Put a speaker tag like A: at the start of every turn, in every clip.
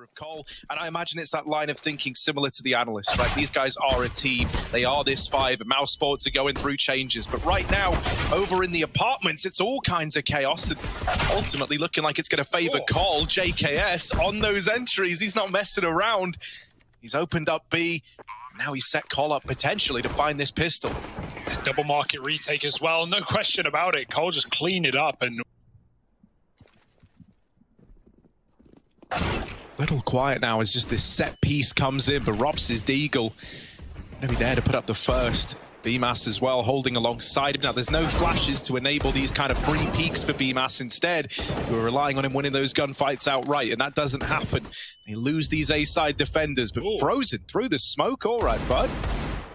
A: Of Cole, and I imagine it's that line of thinking similar to the analysts, right? These guys are a team. They are this five. Mousesports are going through changes, but right now, over in the apartments, it's all kinds of chaos, and ultimately looking like it's going to favor Cole. JKS on those entries. He's not messing around. He's opened up B. Now he's set Cole up potentially to find this pistol.
B: Double market retake as well. No question about it. Cole just cleaned it up and...
A: Little quiet now as just this set piece comes in, but Rops is Deagle. Gonna be there to put up the first. BMAS as well, holding alongside him. Now, there's no flashes to enable these kind of free peaks for BMAS. Instead, we're relying on him winning those gunfights outright, and that doesn't happen. They lose these A-side defenders, but Frozen through the smoke. All right, bud.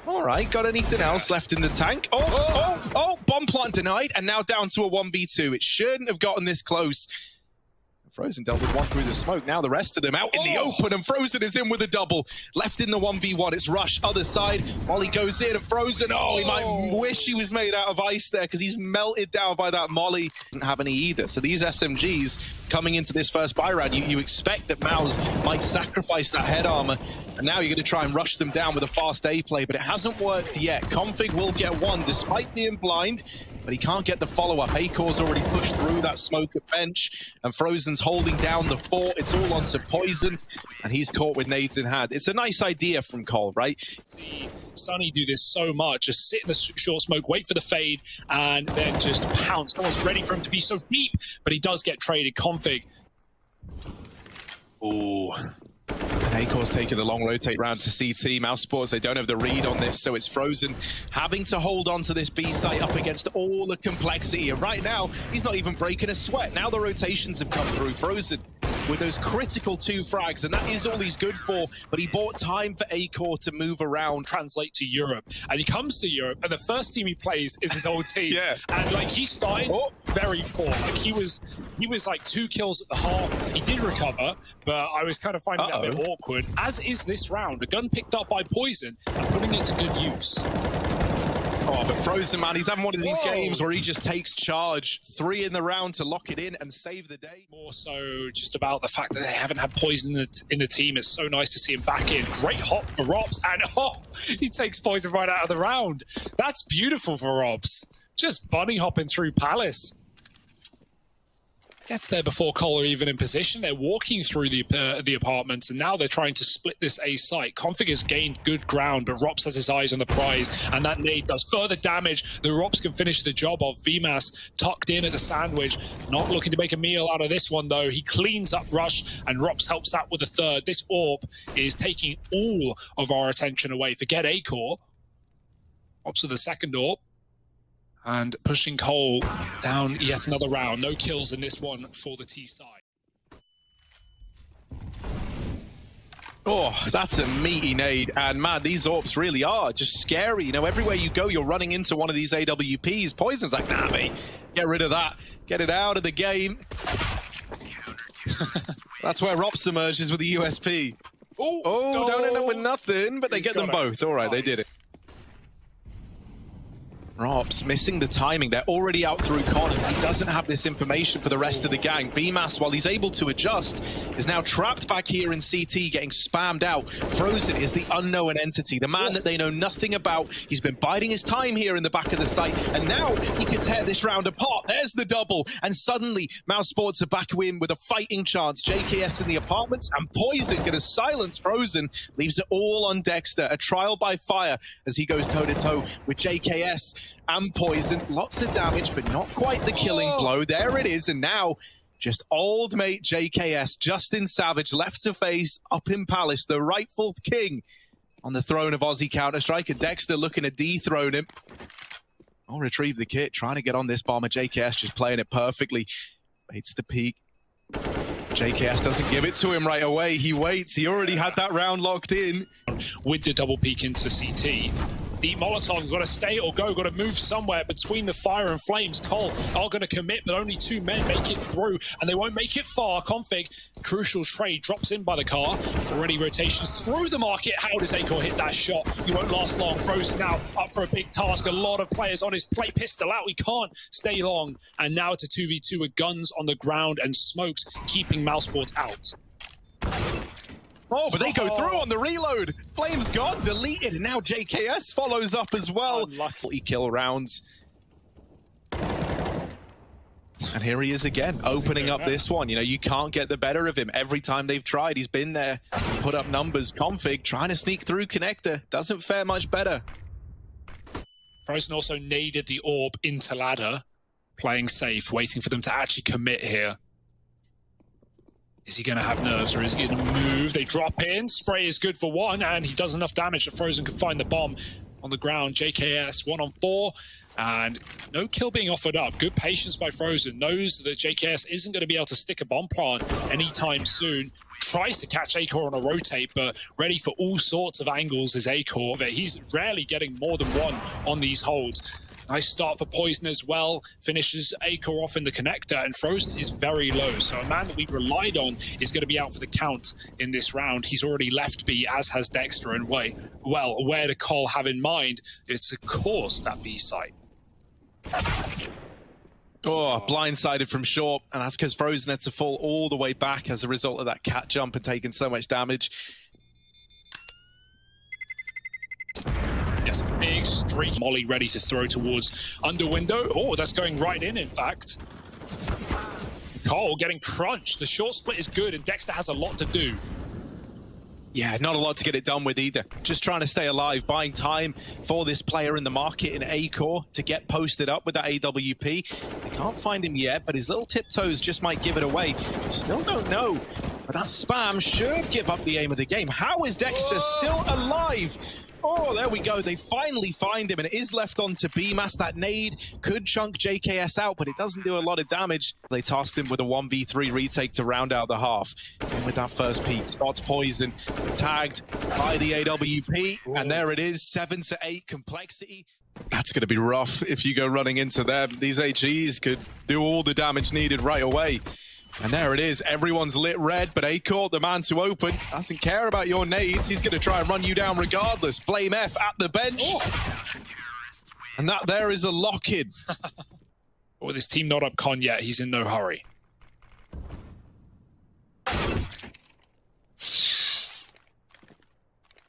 A: All right, got anything else left in the tank? Oh, bomb plant denied, and now down to a 1v2. It shouldn't have gotten this close. Frozen dealt with one through the smoke. Now the rest of them out in the open, and Frozen is in with a double. Left in the 1v1, it's Rush, other side. Molly goes in, and Frozen, he might wish he was made out of ice there, because he's melted down by that Molly. Doesn't have any either. So these SMGs coming into this first buy round, you expect that Mouse might sacrifice that head armor, and now you're going to try and rush them down with a fast A play, but it hasn't worked yet. Config will get one, despite being blind, but he can't get the follow-up. Acor's already pushed through that smoke at bench, and Frozen's holding down the fort. It's all onto Poison, and he's caught with nades in hand. It's a nice idea from Cole, right?
B: See Sunny do this so much. Just sit in the short smoke, wait for the fade, and then just pounce. No one's ready for him to be so deep, but he does get traded. Config.
A: Acor's taking the long rotate round to CT. Mousesports, they don't have the read on this, so it's Frozen having to hold on to this B site up against all the complexity. And right now, he's not even breaking a sweat. Now the rotations have come through. Frozen with those critical 2 frags, and that is all he's good for, but he bought time for Acor to move around.
B: Translate to Europe, and he comes to Europe, and the first team he plays is his old team. And like, he started very poor. Like, he was like 2 kills at the half. He did recover, but I was kind of finding that a bit awkward, as is this round. A gun picked up by Poison and putting it to good use.
A: But Frozen, man, he's having one of these games where he just takes charge. 3 in the round to lock it in and save the day.
B: More so just about the fact that they haven't had Poison in the team. It's so nice to see him back in. Great hop for Rops, and he takes Poison right out of the round. That's beautiful for Rops. Just bunny hopping through Palace. Gets there before Cole are even in position. They're walking through the apartments, and now they're trying to split this A site. Config has gained good ground, but Rops has his eyes on the prize, and that nade does further damage. The Rops can finish the job of VMAS tucked in at the sandwich. Not looking to make a meal out of this one, though. He cleans up Rush, and Rops helps out with the third. This AWP is taking all of our attention away. Forget Acor. Rops with the second AWP. And pushing Cole down yet another round. No kills in this one for the T side.
A: That's a meaty nade. And man, these AWPs really are just scary. You know, everywhere you go, you're running into one of these AWPs. Poison's like, nah, mate, get rid of that. Get it out of the game. That's where Rops emerges with the USP. Don't end up with nothing, but they get them both. All right, they did it. Rops missing the timing. They're already out through Con, and he doesn't have this information for the rest of the gang. BMAS, while he's able to adjust, is now trapped back here in CT, getting spammed out. Frozen is the unknown entity, the man that they know nothing about. He's been biding his time here in the back of the site, and now he can tear this round apart. There's the double, and suddenly Mousesports are back in with a fighting chance. JKS in the apartments, and Poison gonna silence Frozen, leaves it all on Dexter. A trial by fire as he goes toe-to-toe with JKS and Poison. Lots of damage, but not quite the killing blow. There it is, and now just old mate JKS, Justin Savage, left to face up in Palace, the rightful king on the throne of Aussie Counter-Strike, and Dexter looking to dethrone him. I'll retrieve the kit, trying to get on this bomber. JKS just playing it perfectly. Waits the peak. JKS doesn't give it to him right away. He waits. He already had that round locked in.
B: With the double peek into CT. The Molotov got to stay or go, got to move somewhere between the fire and flames. Cole are going to commit, but only 2 men make it through, and they won't make it far. Config, crucial trade, drops in by the car. Already rotations through the market. How does Acor hit that shot? He won't last long. Frozen now up for a big task. A lot of players on his plate. Pistol out. He can't stay long. And now it's a 2v2 with guns on the ground and smokes keeping Mousesports out.
A: Oh, but they go through on the reload. Flames gone, deleted, and now JKS follows up as well. Unlucky kill rounds. And here he is again, opening up this one. You know, you can't get the better of him. Every time they've tried, he's been there, put up numbers. Config trying to sneak through connector. Doesn't fare much better.
B: Frozen also naded the orb into ladder, playing safe, waiting for them to actually commit here. Is he going to have nerves, or is he going to move? They drop in. Spray is good for one, and he does enough damage that Frozen can find the bomb on the ground. JKS 1 on 4, and no kill being offered up. Good patience by Frozen. Knows that JKS isn't going to be able to stick a bomb plant anytime soon. Tries to catch Acor on a rotate, but ready for all sorts of angles is Acor. But he's rarely getting more than one on these holds. Nice start for Poison as well. Finishes Acor off in the connector, and Frozen is very low. So a man that we've relied on is going to be out for the count in this round. He's already left B, as has Dexter. And where to Cole have in mind? It's, of course, that B site.
A: Oh, blindsided from short, and that's because Frozen had to fall all the way back as a result of that cat jump and taking so much damage.
B: Yes, big streak. Molly ready to throw towards under window. Oh, that's going right in fact. Cole getting crunched. The short split is good, and Dexter has a lot to do.
A: Yeah, not a lot to get it done with either. Just trying to stay alive, buying time for this player in the market in Acor to get posted up with that AWP. They can't find him yet, but his little tiptoes just might give it away. Still don't know, but that spam should give up the aim of the game. How is Dexter still alive? Oh, there we go. They finally find him, and it is left on to BMAS. That nade could chunk JKS out, but it doesn't do a lot of damage. They tasked him with a 1v3 retake to round out the half. And with that first peek, spots Poison, tagged by the AWP, and there it is, 7 to 8 complexity. That's going to be rough if you go running into them. These HEs could do all the damage needed right away. And there it is, everyone's lit red, but Acor, the man to open, doesn't care about your nades. He's going to try and run you down regardless. Blame F at the bench. Oh. And that there is a lock-in.
B: With his team not up con yet, he's in no hurry.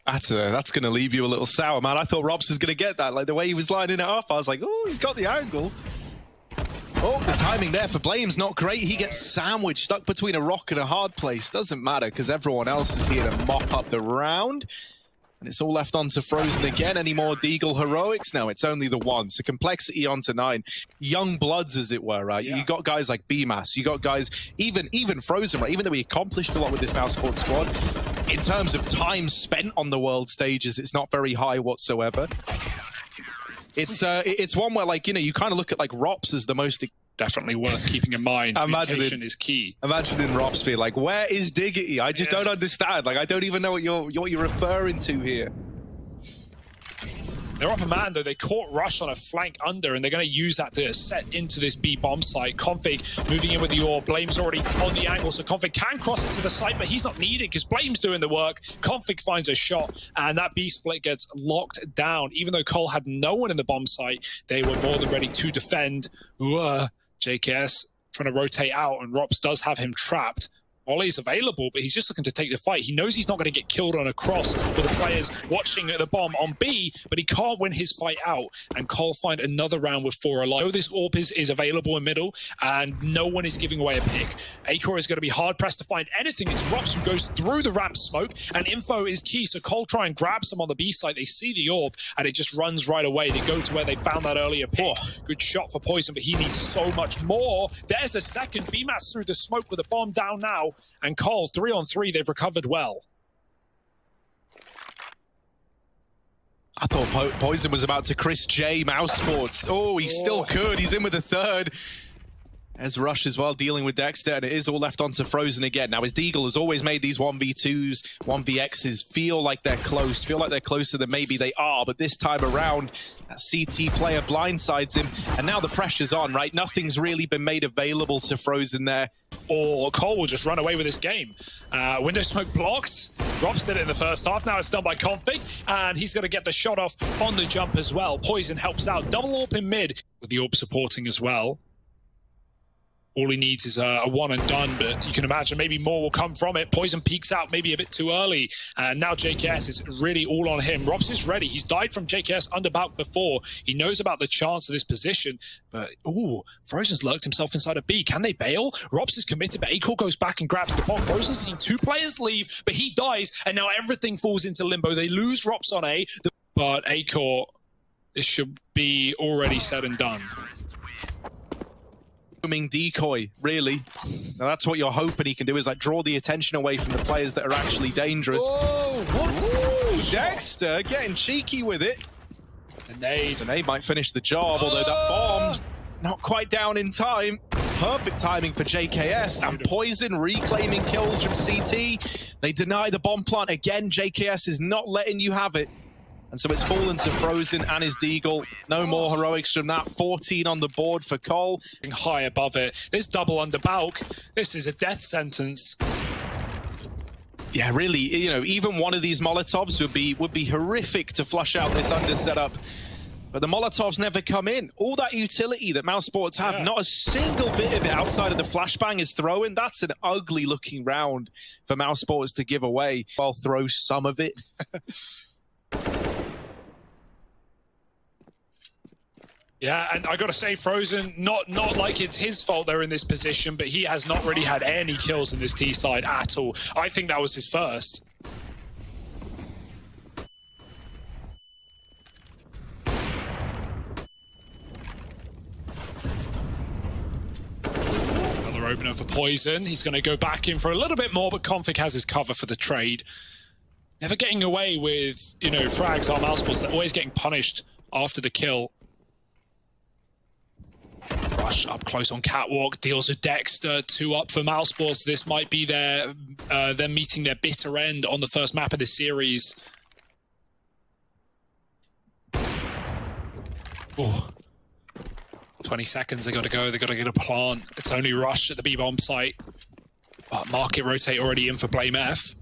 A: That's going to leave you a little sour, man. I thought Robs was going to get that. Like, the way he was lining it up, I was like, oh, he's got the angle. Oh, the timing there for Blame's not great. He gets sandwiched, stuck between a rock and a hard place. Doesn't matter, because everyone else is here to mop up the round. And it's all left on to Frozen again. Any more Deagle heroics? No, it's only the one. So complexity on to 9. Young bloods, as it were, right? Yeah. You got guys like BMAS. You got guys, even Frozen, right? Even though he accomplished a lot with this Mousesports squad, in terms of time spent on the world stages, it's not very high whatsoever. It's one where, like, you know, you kind of look at like Rops as the most
B: definitely worth keeping in mind. Communication is key.
A: Imagine in Rops being like, where is Diggity? I just don't understand. Like, I don't even know what you're referring to here.
B: They're up a man, though. They caught Rush on a flank under, and they're going to use that to set into this B bomb site. Config moving in with the orb. Blame's already on the angle, so Config can cross into the site, but he's not needed because Blame's doing the work. Config finds a shot, and that B split gets locked down. Even though Cole had no one in the bomb site, they were more than ready to defend. JKS trying to rotate out, and Rops does have him trapped. Ollie's available, but he's just looking to take the fight. He knows he's not going to get killed on a cross with the players watching the bomb on B, but he can't win his fight out. And Cole find another round with 4 alive. This AWP is available in middle, and no one is giving away a pick. Acor is going to be hard-pressed to find anything. It's Rops who goes through the ramp smoke, and info is key. So Cole try and grabs him on the B site. They see the AWP, and it just runs right away. They go to where they found that earlier pick. Good shot for Poison, but he needs so much more. There's a second. BMAS through the smoke with a bomb down now. And Cole, 3 on 3, they've recovered well.
A: I thought Poison was about to Chris J Mousesports. Oh, he still could. He's in with a third. As Rush as well, dealing with Dexter, and it is all left onto Frozen again. Now, as Deagle has always made these 1v2s, 1vxs feel like they're close, feel like they're closer than maybe they are, but this time around, that CT player blindsides him, and now the pressure's on, right? Nothing's really been made available to Frozen there.
B: Or Cole will just run away with this game. Window smoke blocked. Robs did it in the first half. Now it's done by Config, and he's going to get the shot off on the jump as well. Poison helps out. Double AWP in mid, with the AWP supporting as well. All he needs is a one and done, but you can imagine maybe more will come from it. Poison peeks out maybe a bit too early, and now JKS is really all on him. Robs is ready. He's died from JKS under Balk before. He knows about the chance of this position, but Frozen's lurked himself inside a B. Can they bail? Robs is committed, but Acor goes back and grabs the bomb. Frozen's seen 2 players leave, but he dies, and now everything falls into limbo. They lose Robs on A, but Acor, this should be already said and done.
A: Decoy, really. Now that's what you're hoping he can do, is like draw the attention away from the players that are actually dangerous.
B: Whoa, what?
A: Ooh, Dexter getting cheeky with it.
B: The nade
A: might finish the job, although that bomb not quite down in time. Perfect timing for JKS, and Poison reclaiming kills from CT. They deny the bomb plant again. JKS is not letting you have it. And so it's fallen to Frozen and his Deagle. No more heroics from that. 14 on the board for Cole.
B: High above it. This double under Balk. This is a death sentence.
A: Yeah, really, you know, even one of these Molotovs would be horrific to flush out this under setup. But the Molotovs never come in. All that utility that Mousesports have, not a single bit of it outside of the flashbang is throwing. That's an ugly looking round for Mousesports to give away. I'll throw some of it.
B: Yeah, and I got to say, Frozen, not like it's his fault they're in this position, but he has not really had any kills in this T side at all. I think that was his first. Another opener for Poison. He's going to go back in for a little bit more, but Config has his cover for the trade. Never getting away with, you know, frags on Mousesports. They're always getting punished after the kill. Rush up close on Catwalk, deals with Dexter, 2 up for Mousesports. This might be them meeting their bitter end on the first map of the series. Oh, 20 seconds, they got to go. They got to get a plant. It's only Rush at the B-bomb site. But Market Rotate already in for Blame F.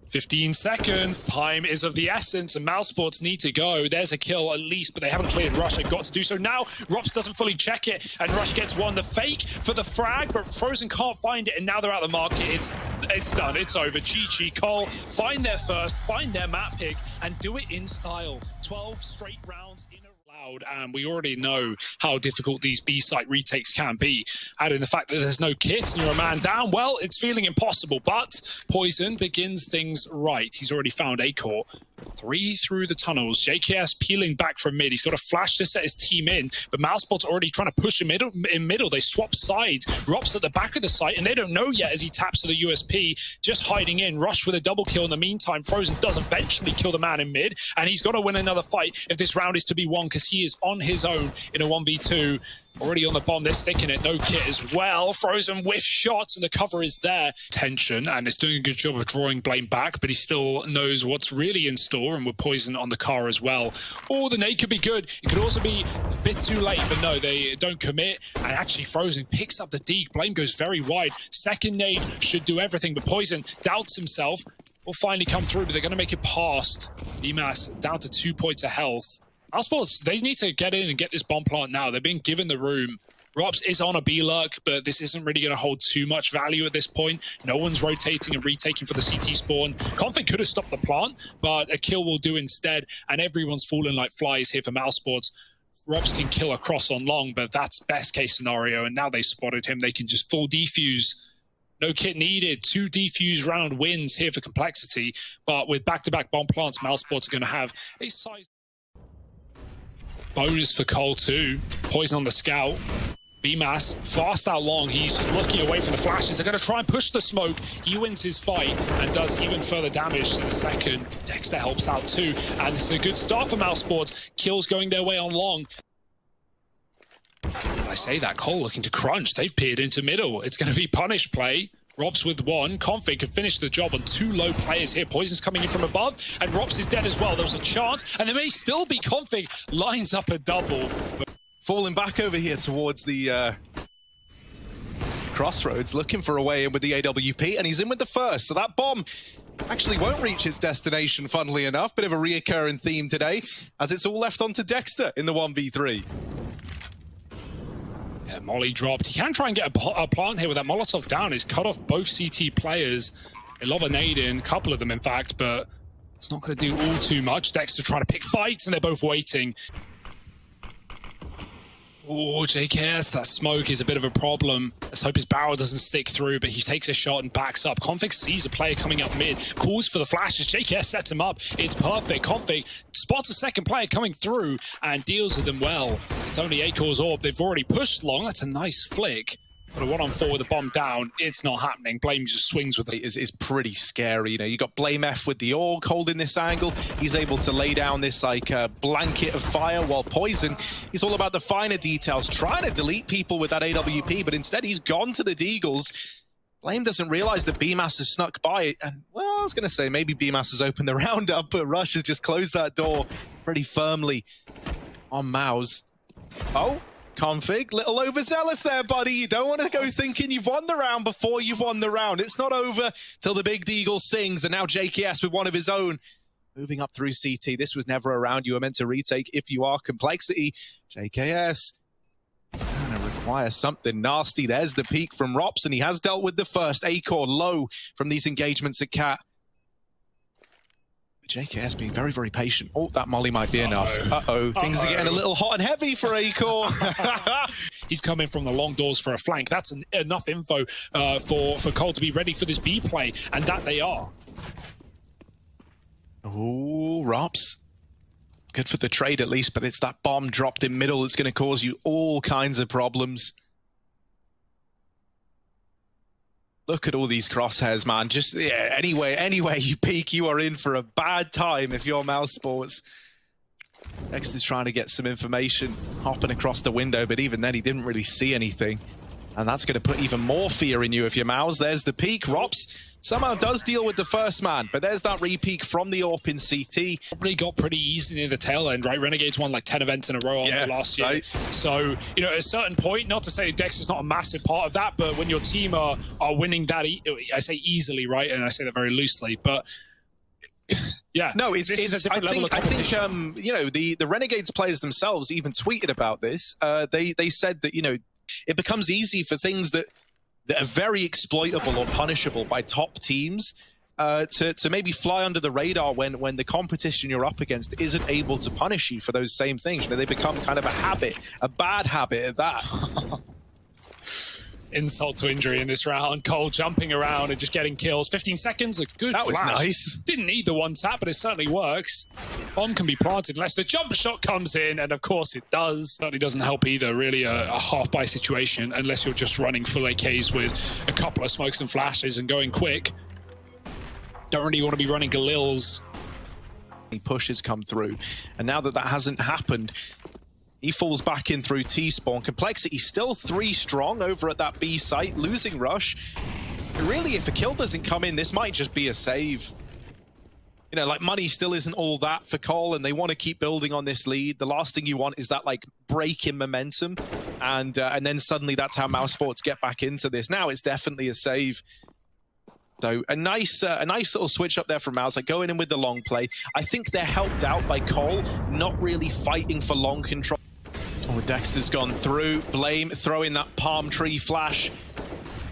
B: 15 seconds, time is of the essence, and Mousesports need to go. There's a kill at least, but they haven't cleared Rush. They've got to do so now. Rops doesn't fully check it, and Rush gets one. The fake for the frag, but Frozen can't find it, and now they're out of the market. It's done, it's over. GG, Cole, find their first, find their map pick, and do it in style. 12 straight rounds in a loud, and we already know how difficult these B-site retakes can be. Add in the fact that there's no kit and you're a man down, well, it's feeling impossible, but Poison begins things right. He's already found Acor. 3 through the tunnels. JKS peeling back from mid. He's got a flash to set his team in, but Mousesports already trying to push him in middle. They swap sides. Rops at the back of the site, and they don't know yet as he taps to the USP, just hiding in. Rush with a double kill in the meantime. Frozen does eventually kill the man in mid, and he's got to win another fight if this round is to be won, because he is on his own in a 1v2. Already on the bomb, they're sticking it. No kit as well. Frozen whiff shots, and the cover is there. Tension, and it's doing a good job of drawing Blame back, but he still knows what's really in store, and with Poison on the car as well. Oh, the nade could be good. It could also be a bit too late, but no, they don't commit. And actually, Frozen picks up the deke. Blame goes very wide. Second nade should do everything, but Poison doubts himself. Will finally come through, but they're going to make it past. BMAS down to 2 points of health. Mousesports, they need to get in and get this bomb plant now. They're being given the room. Rops is on a B-lurk, but this isn't really going to hold too much value at this point. No one's rotating and retaking for the CT spawn. Config could have stopped the plant, but a kill will do instead, and everyone's falling like flies here for Mousesports. Rops can kill across on long, but that's best case scenario, and now they've spotted him. They can just full defuse. No kit needed. 2 defuse round wins here for Complexity, but with back-to-back bomb plants, Mousesports are going to have a size bonus for Cole too. Poison on the scout. BMAS fast out long. He's just looking away from the flashes. They're going to try and push the smoke. He wins his fight and does even further damage to the second. Dexter helps out too, and it's a good start for Mousesports. Kills going their way on long. I say that, Cole looking to crunch. They've peered into middle. It's going to be punish play. Robs with 1. Config can finish the job on 2 low players here. Poison's coming in from above, and Robs is dead as well. There was a chance, and there may still be. Config lines up a double.
A: Falling back over here towards the crossroads, looking for a way in with the AWP, and he's in with the first. So that bomb actually won't reach its destination, funnily enough. Bit of a reoccurring theme today, as it's all left onto Dexter in the 1v3.
B: Yeah, Molly dropped. He can try and get a plant here with that Molotov down. It's cut off both CT players. They lob a nade in, a couple of them in fact, but it's not going to do all too much. Dexter trying to pick fights, and they're both waiting. Oh, JKS, that smoke is a bit of a problem. Let's hope his barrel doesn't stick through, but he takes a shot and backs up. Config sees a player coming up mid, calls for the flashes. JKS sets him up. It's perfect. Config spots a second player coming through and deals with them well. It's only Acor's orb. They've already pushed long. That's a nice flick. But a 1-on-4 with the bomb down, it's not happening. Blame just swings with it.
A: Is pretty scary. You know, you got Blame F with the Org holding this angle. He's able to lay down this like blanket of fire, while Poison, he's all about the finer details, trying to delete people with that AWP, but instead he's gone to the Deagles. Blame doesn't realize that BMAS has snuck by, and well, I was going to say maybe BMAS has opened the round up, but Rush has just closed that door pretty firmly on Mouse. Oh. Config, little overzealous there, buddy. You don't want to go thinking you've won the round before you've won the round. It's not over till the big Deagle sings, and now JKS with one of his own. Moving up through CT. This was never a round you were meant to retake if you are Complexity. JKS going to require something nasty. There's the peak from Rops, and he has dealt with the first. Acor low from these engagements at Cat. JKS being very, very patient. Oh, that molly might be enough. Things are getting a little hot and heavy for Acor.
B: He's coming from the long doors for a flank. That's enough info for Cole to be ready for this B play, and that they are.
A: Oh, Rops. Good for the trade at least, but it's that bomb dropped in middle that's going to cause you all kinds of problems. Look at all these crosshairs, man. Just, yeah, anywhere you peek, you are in for a bad time if you're Mousesports. Dexter's trying to get some information, hopping across the window, but even then he didn't really see anything. And that's going to put even more fear in you if you're Mouse. There's the peak. Rops somehow does deal with the first man, but there's that re-peak from the AWP in CT.
B: Probably got pretty easy near the tail end, right? Renegades won like 10 events in a row after last year. Right. So, you know, at a certain point, not to say Dex is not a massive part of that, but when your team are winning that, I say easily, right? And I say that very loosely, but yeah.
A: No, it's a different level of competition. You know, the Renegades players themselves even tweeted about this. They said that, you know, it becomes easy for things that are very exploitable or punishable by top teams to maybe fly under the radar when the competition you're up against isn't able to punish you for those same things. You know, they become kind of a habit, a bad habit at that.
B: Insult to injury in this round. Cole jumping around and just getting kills. 15 seconds, a good
A: That was
B: flash.
A: nice.
B: Didn't need the one tap, but it certainly works. Bomb can be planted unless the jump shot comes in, and of course it does. Certainly doesn't help either, really a half-buy situation, unless you're just running full AKs with a couple of smokes and flashes and going quick. Don't really want to be running Galils.
A: Pushes come through, and now that hasn't happened, he falls back in through T-spawn. Complexity still 3 strong over at that B site, losing Rush. But really, if a kill doesn't come in, this might just be a save. You know, like, money still isn't all that for Cole, and they want to keep building on this lead. The last thing you want is that, like, break in momentum, and then suddenly that's how Mousesports get back into this. Now it's definitely a save. So a nice little switch up there from Mouse, like going in with the long play. I think they're helped out by Cole not really fighting for long control. Oh, Dexter's gone through. Blame throwing that palm tree flash.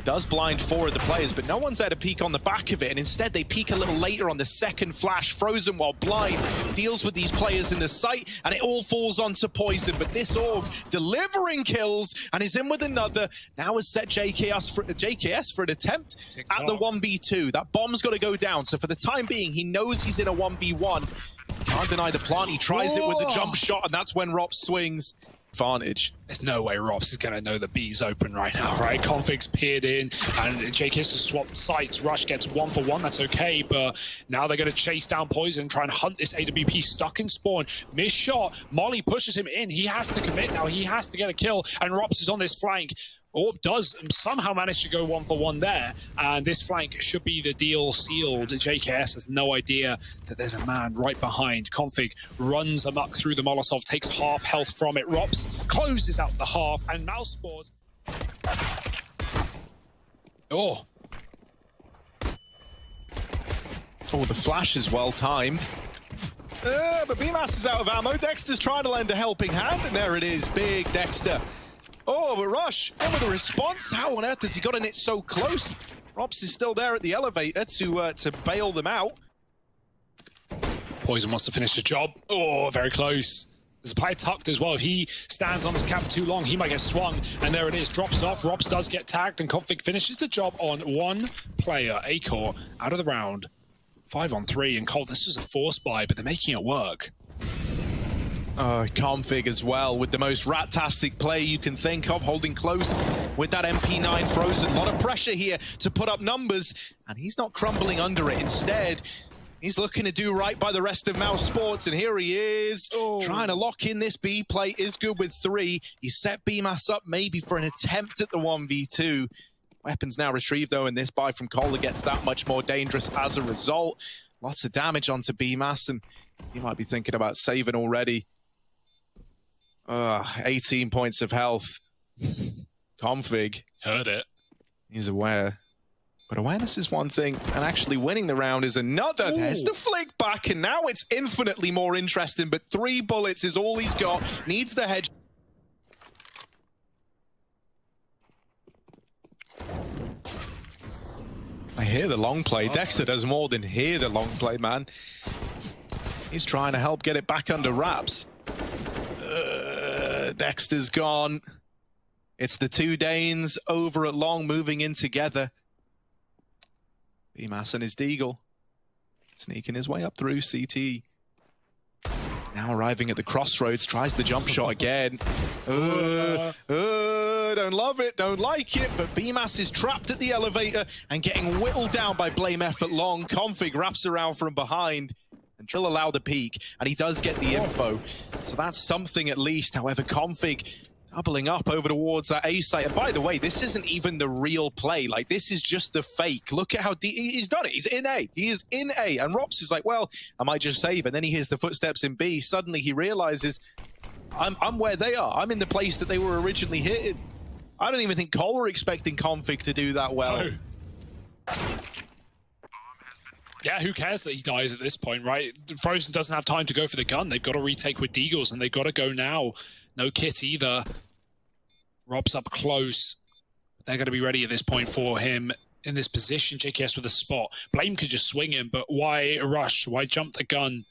A: Does blind 4 of the players, but no one's there to peek on the back of it, and instead they peek a little later on the second flash. Frozen while blind deals with these players in the site, and it all falls onto Poison, but this orb delivering kills and is in with another. Now has set JKS for an attempt at the 1v2. That bomb's got to go down, so for the time being, he knows he's in a 1v1. Can't deny the plant. He tries it with the jump shot, and that's when Rops swings. Advantage.
B: There's no way Rops is going to know the B's open right now, right? Config's peered in, and JKS has swapped sites. Rush gets 1-for-1, that's okay, but now they're going to chase down Poison, try and hunt this AWP stuck in spawn. Missed shot. Molly pushes him in. He has to commit now. He has to get a kill, and Rops is on this flank. Orb does somehow manage to go 1-for-1 there, and this flank should be the deal sealed. JKS has no idea that there's a man right behind. Config runs amok through the Molotov, takes half health from it. Rops closes out the half, and Mousesports. Oh,
A: the flash is well timed. But BMAS is out of ammo. Dexter's trying to lend a helping hand, and there it is. Big Dexter Oh, but Rush, in with a response. How on earth has he gotten it so close? Rops is still there at the elevator to bail them out.
B: Poison wants to finish the job. Oh, very close. There's a player tucked as well. If he stands on this cap for too long, he might get swung. And there it is, drops off. Rops does get tagged, and Config finishes the job on one player. Acor out of the round. 5-on-3, and Cole, this was a force buy, but they're making it work.
A: Config as well, with the most rat-tastic play you can think of, holding close with that MP9 Frozen. A lot of pressure here to put up numbers, and he's not crumbling under it. Instead, he's looking to do right by the rest of Mousesports, and here he is, trying to lock in this B play. Is good with 3. He set BMAS up maybe for an attempt at the 1v2. Weapons now retrieved, though, and this buy from Kohler gets that much more dangerous as a result. Lots of damage onto BMAS, and he might be thinking about saving already. 18 points of health. Config.
B: Heard it.
A: He's aware. But awareness is one thing, and actually winning the round is another. Ooh. There's the flick back, and now it's infinitely more interesting, but 3 bullets is all he's got. Needs the hedge. I hear the long play. Dexter does more than hear the long play, man. He's trying to help get it back under wraps. Dexter's gone. It's the 2 Danes over at long, moving in together. BMAS and his Deagle sneaking his way up through CT. Now arriving at the crossroads, tries the jump shot again. Don't love it, don't like it, but BMAS is trapped at the elevator and getting whittled down by Blame F at long. Config wraps around from behind and Trill allow the peek, and he does get the info. So that's something at least. However, Config doubling up over towards that A site. And by the way, this isn't even the real play. Like, this is just the fake. Look at how he's done it. He's in A. He is in A. And Rops is like, well, I might just save. And then he hears the footsteps in B. Suddenly he realizes, I'm where they are. I'm in the place that they were originally hitting. I don't even think Cole were expecting Config to do that well.
B: No. Yeah, who cares that he dies at this point, right? Frozen doesn't have time to go for the gun. They've got to retake with Deagles, and they've got to go now. No kit either. Rob's up close. They're going to be ready at this point for him in this position. JKS with a spot. Blame could just swing him, but why rush? Why jump the gun?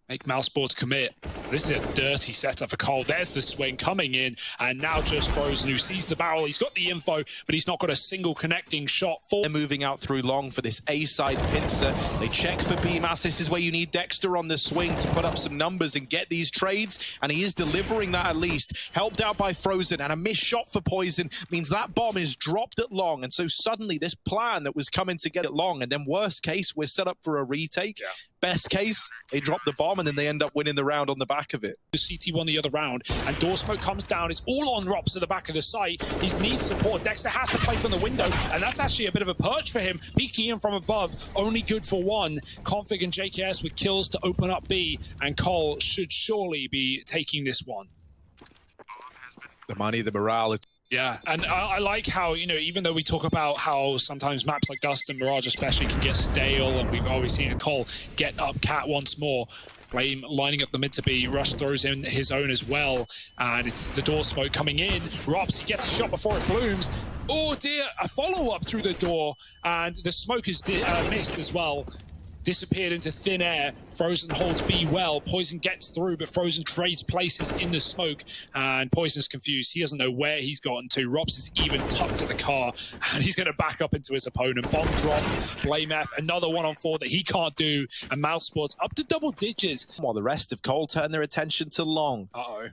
B: Make Mousesports commit. This is a dirty setup for Cole. There's the swing coming in, and now just Frozen, who sees the barrel. He's got the info, but he's not got a single connecting shot. They're moving out through long for this A-side pincer. They check for BMAS. This is where you need Dexter on the swing to put up some numbers and get these trades, and he is delivering that at least. Helped out by Frozen, and a missed shot for Poison means that bomb is dropped at long, and so suddenly this plan that was coming to get it long, and then worst case, we're set up for a retake. Yeah. Best case, they drop the bomb and then they end up winning the round on the back of it. CT won the other round, and door smoke comes down. It's all on Rops at the back of the site. He needs support. Dexter has to play from the window, and that's actually a bit of a perch for him. Peeking in from above, only good for 1. Config and JKS with kills to open up B, and Cole should surely be taking this one.
A: The money, the morale.
B: Yeah, and I like how, you know, even though we talk about how sometimes maps like Dust and Mirage especially can get stale, and we've always seen Cole get up Cat once more. Blame lining up the mid to B. Rush throws in his own as well, and it's the door smoke coming in. Robs, he gets a shot before it blooms. Oh dear, a follow-up through the door, and the smoke is missed as well. Disappeared into thin air. Frozen holds B well. Poison gets through, but Frozen trades places in the smoke, and Poison's confused. He doesn't know where he's gotten to. Rops is even tucked to the car, and he's going to back up into his opponent. Bomb dropped. Blame F, another 1-on-4 that he can't do, and Mousesports up to double digits. While the rest of Cole turn their attention to long. Uh-oh.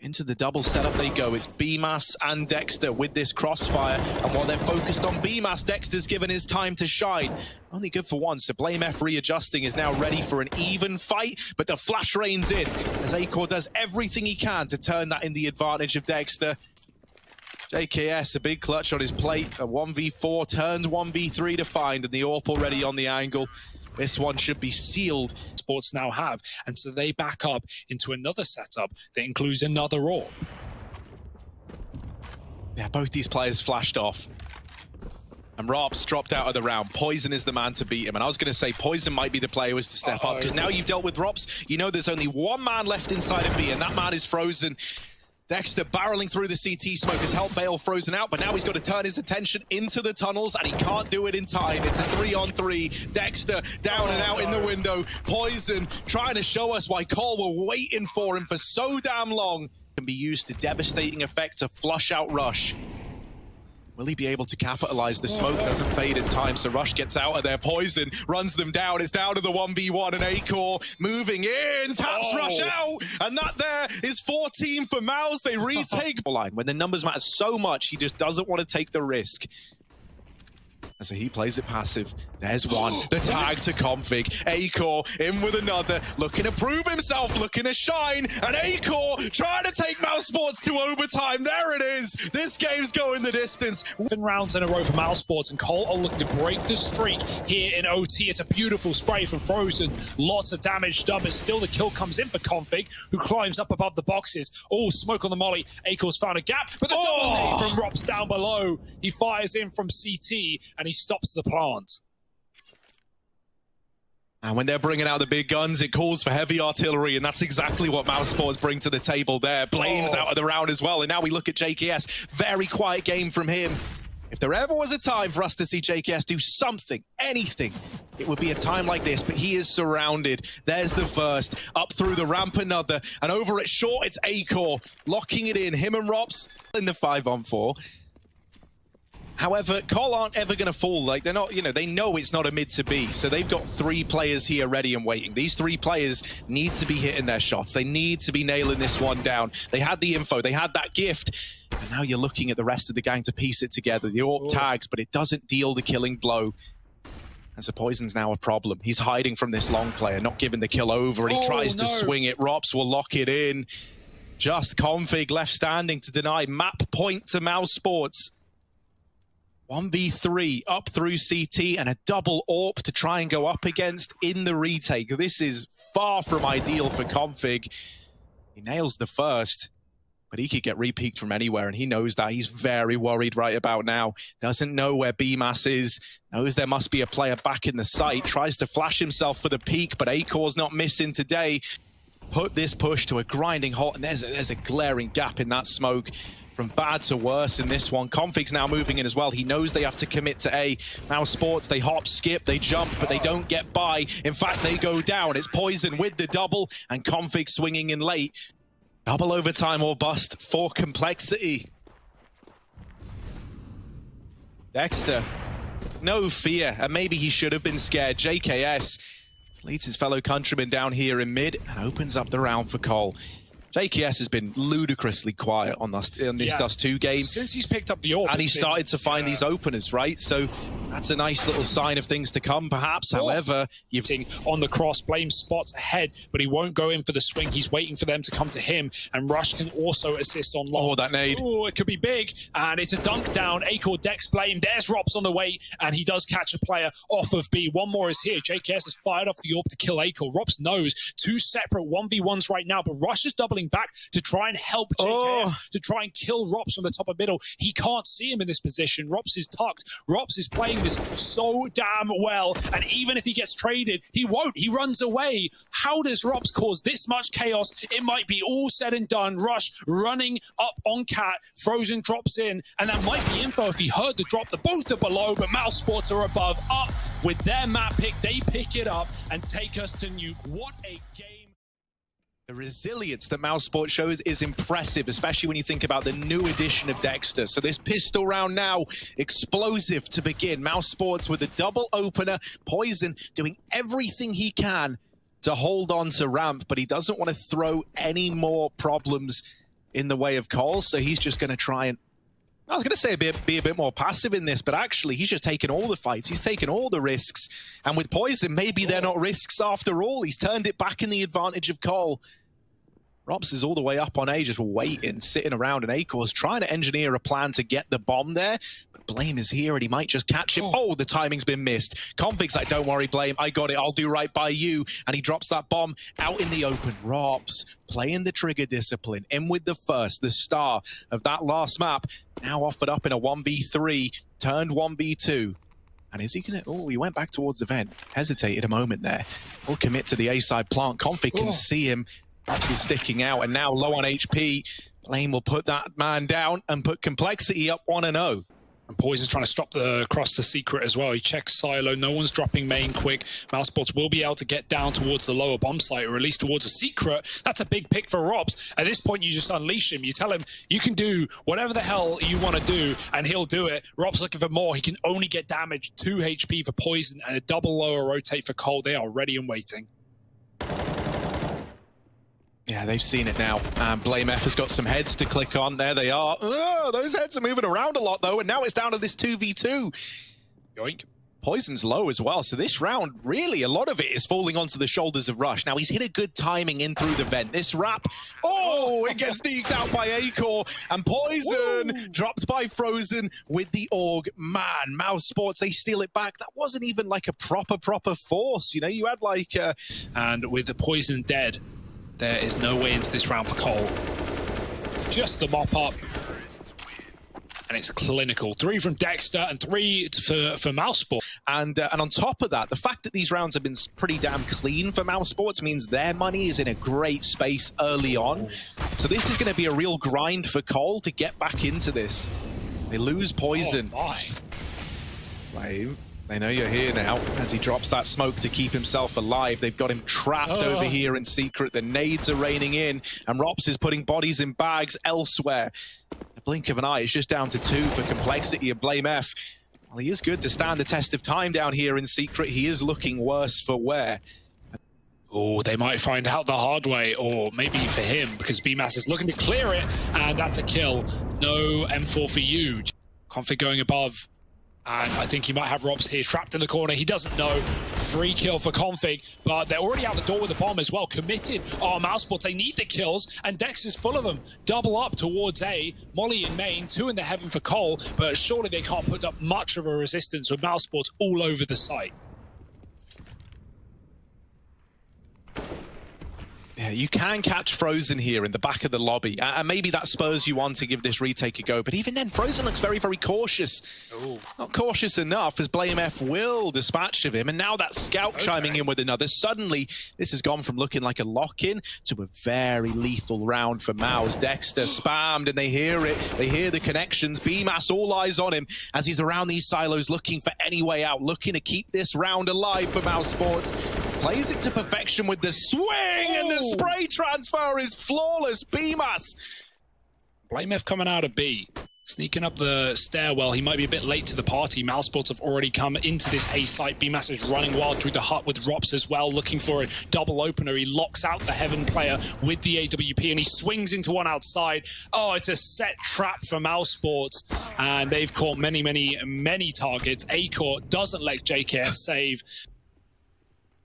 B: Into the double setup they go. It's BMAS and Dexter with this crossfire. And while they're focused on BMAS, Dexter's given his time to shine. Only good for 1, so Blame F readjusting is now ready for an even fight, but the flash rains in as Acor does everything he can to turn that in the advantage of Dexter. JKS, a big clutch on his plate. A 1v4 turned 1v3 to find, and the AWP already on the angle. This one should be sealed. Sports now have, and so they back up into another setup that includes another AWP. Yeah, both these players flashed off. And Robs dropped out of the round. Poison is the man to beat him. And I was going to say Poison might be the player who is to step up, because now you've dealt with Robs, you know there's only one man left inside of B, and that man is Frozen.
A: Dexter barreling through the CT smoke has helped Bale frozen out, but now he's got to turn his attention into the tunnels, and he can't do it in time. It's a 3-on-3. Dexter down and out in the window. Poison trying to show us why Cole were waiting for him for so damn long. Can be used to devastating effect to flush out Rush. Will he be able to capitalize? The smoke doesn't fade in time, so Rush gets out of there. Poison runs them down. It's down to the 1v1, and Acor moving in, taps Rush out, and that there is 14 for Mouse. They retake line. When the numbers matter so much, he just doesn't want to take the risk. And so he plays it passive. There's one. The tag to Config. Acor in with another. Looking to prove himself. Looking to shine. And Acor trying to take Mousesports to overtime. There it is. This game's going the distance.
B: 7 rounds in a row for Mousesports, and Cole are looking to break the streak here in OT. It's a beautiful spray from Frozen. Lots of damage done, but still the kill comes in for Config, who climbs up above the boxes. Oh, smoke on the molly. Acor's found a gap, but the double nade from Rops down below. He fires in from CT, and he stops the plant.
A: And when they're bringing out the big guns, it calls for heavy artillery, and that's exactly what Mousesports bring to the table there. Blame's out of the round as well, and now we look at JKS. Very quiet game from him. If there ever was a time for us to see JKS do something, anything, it would be a time like this, but he is surrounded. There's the first, up through the ramp another, and over at short, it's Acor, locking it in. Him and Rops in the 5-on-4. However, Cole aren't ever going to fall. Like, they're not, they know it's not a mid to B. So they've got 3 players here ready and waiting. These 3 players need to be hitting their shots. They need to be nailing this one down. They had the info. They had that gift. And now you're looking at the rest of the gang to piece it together. The AWP tags, but it doesn't deal the killing blow. And so Poison's now a problem. He's hiding from this long player, not giving the kill over. And he tries to swing it. Rops will lock it in. Just Config left standing to deny map point to Mousesports. 1v3 up through CT, and a double AWP to try and go up against in the retake. This is far from ideal for Config. He nails the first, but he could get re-peeked from anywhere, and he knows that. He's very worried right about now. Doesn't know where BMAS is. Knows there must be a player back in the site. Tries to flash himself for the peek, but Acor's not missing today. Put this push to a grinding halt, and there's a glaring gap in that smoke. From bad to worse in this one. Config's now moving in as well. He knows they have to commit to A. Mousesports, they hop, skip, they jump, but they don't get by. In fact, they go down. It's Poison with the double, and Config swinging in late. Double overtime or bust for Complexity. Dexter, no fear, and maybe he should have been scared. JKS leads his fellow countrymen down here in mid and opens up the round for Cole. JKS has been ludicrously quiet on this Dust 2 game.
B: Since he's picked up the AWP.
A: And he started to find these openers, right? So that's a nice little sign of things to come, perhaps. However, you've
B: on the cross, Blame spots ahead, but he won't go in for the swing. He's waiting for them to come to him, and Rush can also assist on long.
A: Oh, that nade.
B: Oh, it could be big, and it's a dunk down. Acor Dex Blame. There's Rops on the way, and he does catch a player off of B. One more is here. JKS has fired off the AWP to kill Acor. Rops knows 2 separate 1v1s right now, but Rush is doubling back to try and help JKS, to try and kill Rops from the top of middle. He can't see him in this position. Rops is tucked. Rops is playing this so damn well, and even if he gets traded, he won't. He runs away. How does Rops cause this much chaos? It might be all said and done. Rush running up on Cat. Frozen drops in, and that might be info if he heard the drop. The both are below, but Mousesports are above. Up with their map pick. They pick it up and take us to nuke. What a game.
A: The resilience that Mousesports shows is impressive, especially when you think about the new addition of Dexter. So this pistol round now, explosive to begin. Mousesports with a double opener. Poison doing everything he can to hold on to ramp, but he doesn't want to throw any more problems in the way of Cole, so he's just going to try and, I was going to say be a bit more passive in this, but actually he's just taking all the fights. He's taking all the risks. And with Poison, maybe they're not risks after all. He's turned it back in the advantage of Cole. Rops is all the way up on A, just waiting, sitting around, and Acor's trying to engineer a plan to get the bomb there. But Blame is here, and he might just catch him. Oh, the timing's been missed. Config's like, don't worry, Blame, I got it. I'll do right by you. And he drops that bomb out in the open. Rops playing the trigger discipline, in with the first, the star of that last map, now offered up in a 1v3, turned 1v2. And is he going to... Oh, he went back towards the vent. Hesitated a moment there. Will commit to the A-side plant. Config can see him. Rops is sticking out, and now low on HP. Blame will put that man down and put Complexity up 1-0.
B: And Poison's trying to stop the cross to Secret as well. He checks Silo. No one's dropping main quick. Mousesports will be able to get down towards the lower bomb site, or at least towards a Secret. That's a big pick for Robs. At this point, you just unleash him. You tell him you can do whatever the hell you want to do, and he'll do it. Rob's looking for more. He can only get damage. 2 HP for Poison and a double lower rotate for Cole. They are ready and waiting.
A: Yeah, they've seen it now. And Blame F has got some heads to click on. There they are. Oh, those heads are moving around a lot, though. And now it's down to this 2v2.
B: Yoink.
A: Poison's low as well. So this round, really, a lot of it is falling onto the shoulders of Rush. Now, he's hit a good timing in through the vent. This wrap, oh, it gets deked out by Acor. And Poison dropped by Frozen with the Org. Man, Mousesports, they steal it back. That wasn't even like a proper force. You know, you had like...
B: And with the Poison dead, there is no way into this round for Cole. Just the mop up. And it's clinical. 3 from Dexter and 3 for Mousesports.
A: And on top of that, the fact that these rounds have been pretty damn clean for Mousesports means their money is in a great space early on. So this is going to be a real grind for Cole to get back into this. They lose Poison.
B: Oh my.
A: Blame. They know you're here now as he drops that smoke to keep himself alive. They've got him trapped over here in Secret. The nades are raining in, and Rops is putting bodies in bags elsewhere. A blink of an eye, it's just down to 2 for Complexity and Blame F. Well, he is good to stand the test of time down here in Secret. He is looking worse for wear.
B: Oh, they might find out the hard way, or maybe for him, because BMAS is looking to clear it, and that's a kill. No M4 for you. Config going above. And I think he might have Robs here trapped in the corner. He doesn't know. Free kill for Config, but they're already out the door with the bomb as well. Committed. Oh, Mousesports, they need the kills, and Dex is full of them. Double up towards A. Molly in main, 2 in the heaven for Cole, but surely they can't put up much of a resistance with Mousesports all over the site.
A: Yeah, you can catch Frozen here in the back of the lobby, and maybe that spurs you on to give this retake a go, but even then, Frozen looks very cautious. Ooh. Not cautious enough, as Blame F will dispatch of him, and now that Scout chiming in with another. Suddenly, this has gone from looking like a lock-in to a very lethal round for Mouse. Dexter spammed, and they hear it. They hear the connections. BMAS, all eyes on him, as he's around these silos looking for any way out, looking to keep this round alive for Mousesports. Plays it to perfection with the swing, and the spray transfer is flawless. BMAS.
B: Blame F coming out of B. Sneaking up the stairwell. He might be a bit late to the party. Mousesports have already come into this A site. BMAS is running wild through the hut with Rops as well, looking for a double opener. He locks out the Heaven player with the AWP, and he swings into one outside. Oh, it's a set trap for Mousesports, and they've caught many targets. Acor doesn't let JKS save.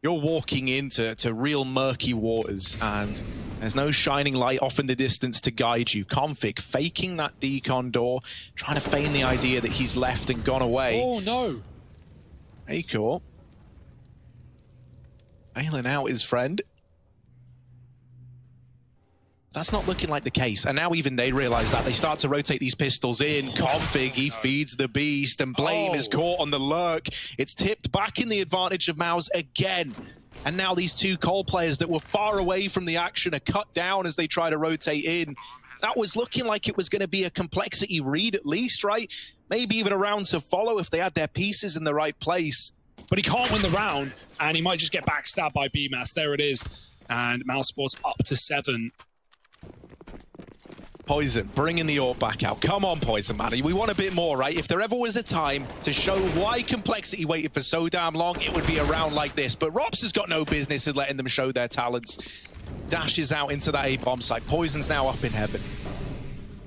A: You're walking into real murky waters, and there's no shining light off in the distance to guide you. Config faking that decon door, trying to feign the idea that he's left and gone away.
B: Oh, no.
A: Acor bailing out his friend. That's not looking like the case, and now even they realize that. They start to rotate these pistols in. Config, he feeds the beast, and Blame is caught on the lurk. It's tipped back in the advantage of Mouse again. And now these 2 Cole players that were far away from the action are cut down as they try to rotate in. That was looking like it was going to be a Complexity read at least, right? Maybe even a round to follow if they had their pieces in the right place.
B: But he can't win the round, and he might just get backstabbed by BMAS. There it is. And Mousesports up to 7.
A: Poison, bringing the AWP back out. Come on, Poison, man. We want a bit more, right? If there ever was a time to show why Complexity waited for so damn long, it would be a round like this. But Rops has got no business in letting them show their talents. Dashes out into that A-bomb site. Poison's now up in heaven.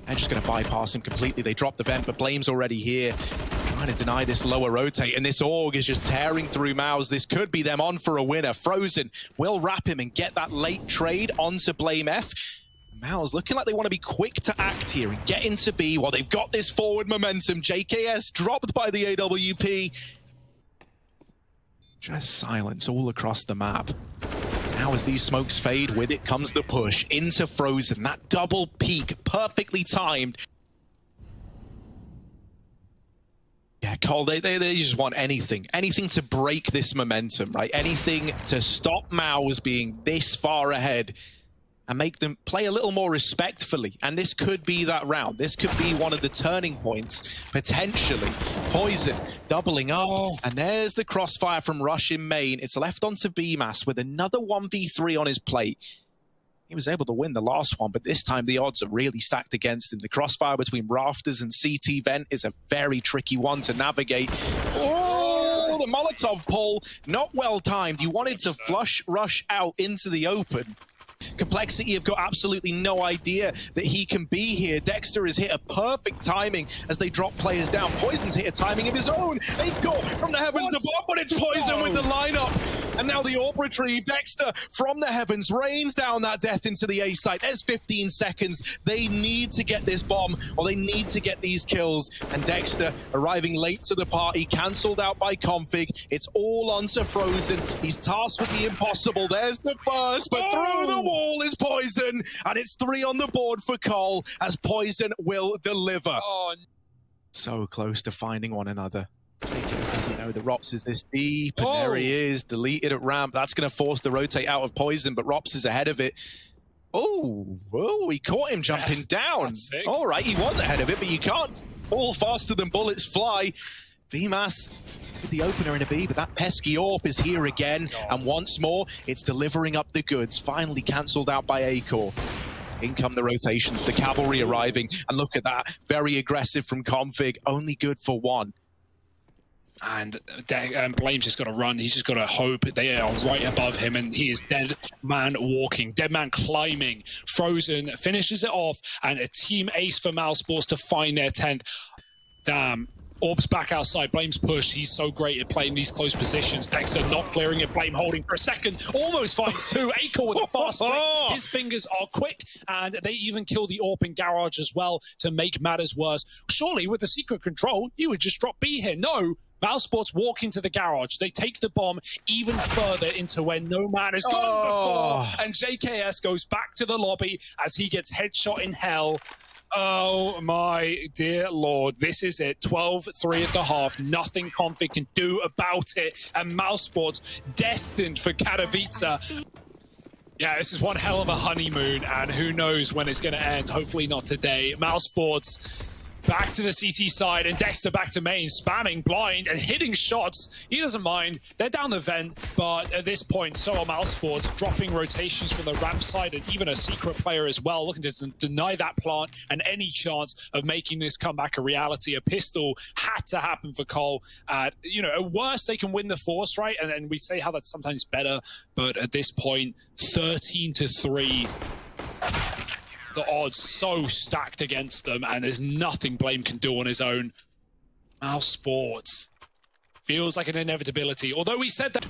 A: They're just going to bypass him completely. They drop the vent, but Blame's already here. Trying to deny this lower rotate, and this Org is just tearing through Mouse. This could be them on for a winner. Frozen will wrap him and get that late trade onto Blame F. Mouse looking like they want to be quick to act here and get into B while they've got this forward momentum. JKS dropped by the AWP. Just silence all across the map. Now as these smokes fade, with it comes the push into Frozen. That double peak, perfectly timed. Yeah, Cole, they just want anything to break this momentum, right? Anything to stop Mouse being this far ahead. and make them play a little more respectfully. And this could be that round. This could be one of the turning points, potentially. Poison doubling up, and there's the crossfire from Rush in main. It's left onto BMAS with another 1v3 on his plate. He was able to win the last one, but this time the odds are really stacked against him. The crossfire between Rafters and CT Vent is a very tricky one to navigate. Oh, the Molotov pull, not well timed. You wanted to flush Rush out into the open. Complexity have got absolutely no idea that he can be here. Dexter has hit a perfect timing as they drop players down. Poison's hit a timing of his own. They've got from the heavens above, but it's Poison with the lineup. And now the AWP retrieve. Dexter from the heavens rains down that death into the A site. There's 15 seconds. They need to get this bomb, or they need to get these kills. And Dexter arriving late to the party, cancelled out by Config. It's all onto Frozen. He's tasked with the impossible. There's the first, but through the wall is Poison, and it's 3 on the board for Cole as Poison will deliver. So close to finding one another. Doesn't know the Rops is this deep, and there he is, deleted at ramp. That's going to force the rotate out of Poison, but Rops is ahead of it. Oh, he caught him jumping down. All right, he was ahead of it, but you can't fall faster than bullets fly. VMAS with the opener in a B, but that pesky AWP is here again, and once more, it's delivering up the goods. Finally cancelled out by Acor. In come the rotations, the cavalry arriving, and look at that, very aggressive from Config, only good for one.
B: And Blame's just got to run. He's just got to hope they are right above him, and he is dead man walking, dead man climbing. Frozen finishes it off, and a team ace for Mousesports to find their 10th. Damn. Orb's back outside. Blame's pushed. He's so great at playing these close positions. Dexter not clearing it. Blame holding for a second. Almost finds 2. Acor with a fast flick. His fingers are quick, and they even kill the AWP in garage as well to make matters worse. Surely, with the secret control, you would just drop B here. No. Mousesports walk into the garage. They take the bomb even further into where no man has gone before. And JKS goes back to the lobby as he gets headshot in hell. Oh my dear Lord, this is it. 12-3 at the half. Nothing Config can do about it. And Mousesports destined for Katowice. Yeah, this is one hell of a honeymoon, and who knows when it's going to end. Hopefully not today. Mousesports back to the CT side, and Dexter back to main, spamming blind and hitting shots. He doesn't mind. They're down the vent, but at this point, so are Mousesports, dropping rotations from the ramp side, and even a secret player as well, looking to deny that plant and any chance of making this comeback a reality. A pistol had to happen for Cole. At worst, they can win the force, right? And we say how that's sometimes better, but at this point, 13-3. The odds so stacked against them, and there's nothing Blame can do on his own. Mousesports feels like an inevitability, although we said that.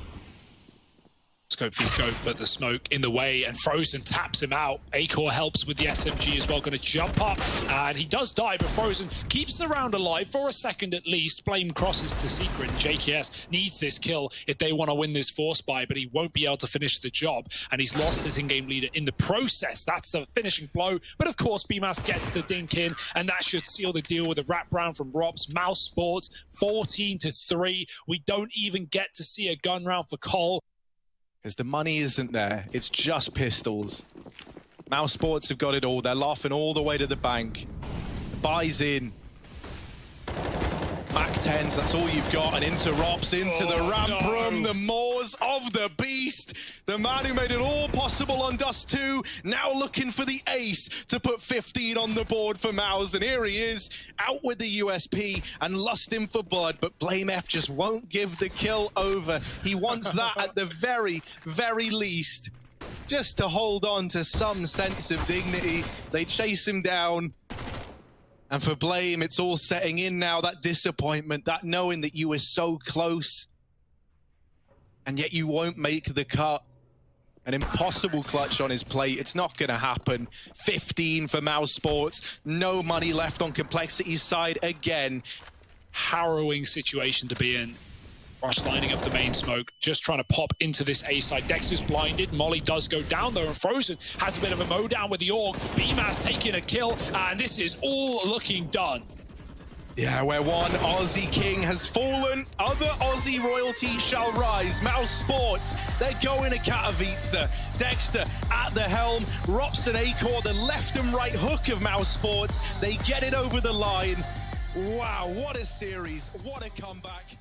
B: Scope for scope, but the smoke in the way, and Frozen taps him out. Acor helps with the SMG as well, going to jump up, and he does die, but Frozen keeps the round alive for a second at least. Blame crosses to Secret, and JKS needs this kill if they want to win this force buy, but he won't be able to finish the job, and he's lost his in-game leader in the process. That's the finishing blow, but of course BMAS gets the dink in, and that should seal the deal with a wrap round from Robs. Mousesports 14-3. We don't even get to see a gun round for Cole.
A: Because the money isn't there, it's just pistols. Mousesports have got it all, they're laughing all the way to the bank. Buys in. Mac 10s, that's all you've got, and into Rops, into the ramp room, the Moors of the Beast. The man who made it all possible on Dust 2, now looking for the ace to put 15 on the board for Mouse, and here he is, out with the USP and lusting for blood, but Blame F just won't give the kill over. He wants that at the very, very least, just to hold on to some sense of dignity. They chase him down. And for Blame, it's all setting in now, that disappointment, that knowing that you were so close, and yet you won't make the cut. An impossible clutch on his plate. It's not going to happen. 15 for Mousesports. No money left on Complexity's side again.
B: Harrowing situation to be in. Rush lining up the main smoke, just trying to pop into this A side. Dexter's blinded. Molly does go down though, and Frozen has a bit of a mow down with the AUG. BMAS taking a kill, and this is all looking done.
A: Yeah, where one Aussie king has fallen, other Aussie royalty shall rise. Mousesports, they're going to Katowice. Dexter at the helm. Rops and Acor, the left and right hook of Mousesports. They get it over the line. Wow, what a series, what a comeback.